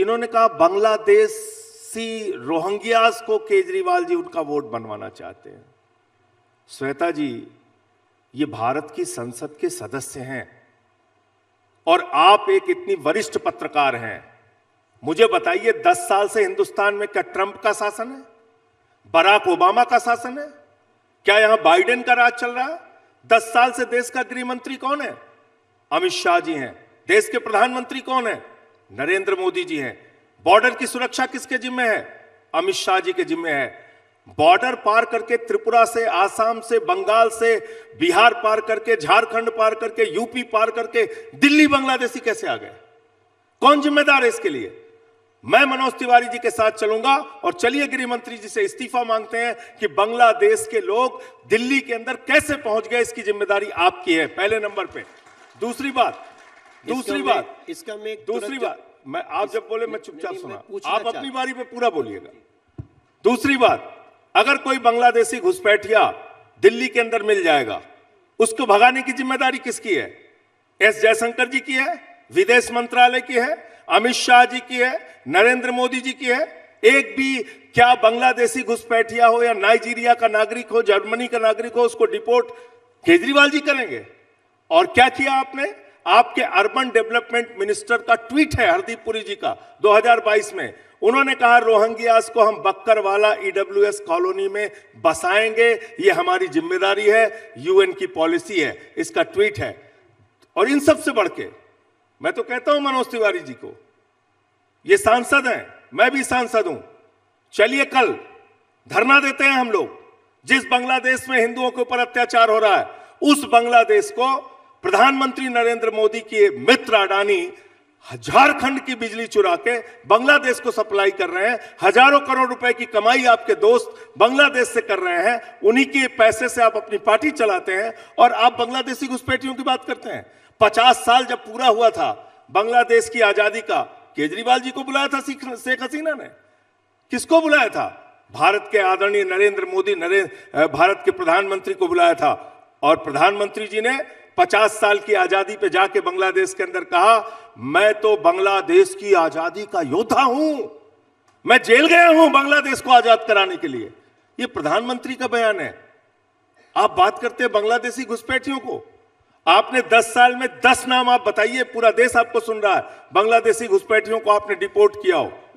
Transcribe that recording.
इन्होंने कहा बांग्लादेशी रोहिंग्यास को केजरीवाल जी उनका वोट बनवाना चाहते हैं। श्वेता जी, ये भारत की संसद के सदस्य हैं और आप एक इतनी वरिष्ठ पत्रकार हैं। मुझे बताइए, 10 साल से हिंदुस्तान में क्या ट्रंप का शासन है, बराक ओबामा का शासन है, क्या यहां बाइडेन का राज चल रहा है? 10 साल से देश का गृह मंत्री कौन है? अमित शाह जी हैं। देश के प्रधानमंत्री कौन है? नरेंद्र मोदी जी हैं। बॉर्डर की सुरक्षा किसके जिम्मे है? अमित शाह जी के जिम्मे है। बॉर्डर पार करके त्रिपुरा से, आसाम से, बंगाल से, बिहार पार करके, झारखंड पार करके, यूपी पार करके दिल्ली बांग्लादेशी कैसे आ गए? कौन जिम्मेदार है इसके लिए? मैं मनोज तिवारी जी के साथ चलूंगा और चलिए गृह मंत्री जी से इस्तीफा मांगते हैं कि बांग्लादेश के लोग दिल्ली के अंदर कैसे पहुंच गए, इसकी जिम्मेदारी आपकी है, पहले नंबर पे। दूसरी बात, मैं आप जब बोले मैं चुपचाप सुना, आप अपनी बारी पे पूरा बोलिएगा। दूसरी बात, अगर कोई बांग्लादेशी घुसपैठिया दिल्ली के अंदर मिल जाएगा, उसको भगाने की जिम्मेदारी किसकी है? एस जयशंकर जी की है, विदेश मंत्रालय की है, अमित शाह जी की है, नरेंद्र मोदी जी की है? एक भी क्या बांग्लादेशी घुसपैठिया हो या नाइजीरिया का नागरिक हो, जर्मनी का नागरिक हो, उसको डिपोर्ट केजरीवाल जी करेंगे? और क्या किया आपने? आपके अर्बन डेवलपमेंट मिनिस्टर का ट्वीट है, हरदीप पुरी जी का, 2022 में। उन्होंने कहा रोहिंग्यास को हम बक्करवाला ईडब्ल्यूएस कॉलोनी में बसाएंगे, ये हमारी जिम्मेदारी है, यूएन की पॉलिसी है। इसका ट्वीट है। और इन सब से बढ़ के मैं तो कहता हूं मनोज तिवारी जी को, ये सांसद हैं, मैं भी सांसद हूं, चलिए कल धरना देते हैं हम लोग। जिस बांग्लादेश में हिंदुओं के ऊपर अत्याचार हो रहा है, उस बांग्लादेश को प्रधानमंत्री नरेंद्र मोदी के मित्र अडानी झारखंड की बिजली चुरा के बांग्लादेश को सप्लाई कर रहे हैं। हजारों करोड़ रुपए की कमाई आपके दोस्त बांग्लादेश से कर रहे हैं, उन्हीं के पैसे से आप अपनी पार्टी चलाते हैं और आप बांग्लादेशी घुसपैठियों की बात करते हैं। 50 साल जब पूरा हुआ था बांग्लादेश की आजादी का, केजरीवाल जी को बुलाया था शेख हसीना ने? किसको बुलाया था? भारत के आदरणीय नरेंद्र मोदी, भारत के प्रधानमंत्री को बुलाया था। और प्रधानमंत्री जी ने 50 साल की आजादी पे जाके बांग्लादेश के अंदर कहा, मैं तो बांग्लादेश की आजादी का योद्धा हूं, मैं जेल गया हूं बांग्लादेश को आजाद कराने के लिए। यह प्रधानमंत्री का बयान है। आप बात करते हैं बांग्लादेशी घुसपैठियों को। आपने 10 साल में 10 नाम आप बताइए, पूरा देश आपको सुन रहा है, बांग्लादेशी घुसपैठियों को आपने डिपोर्ट किया हो।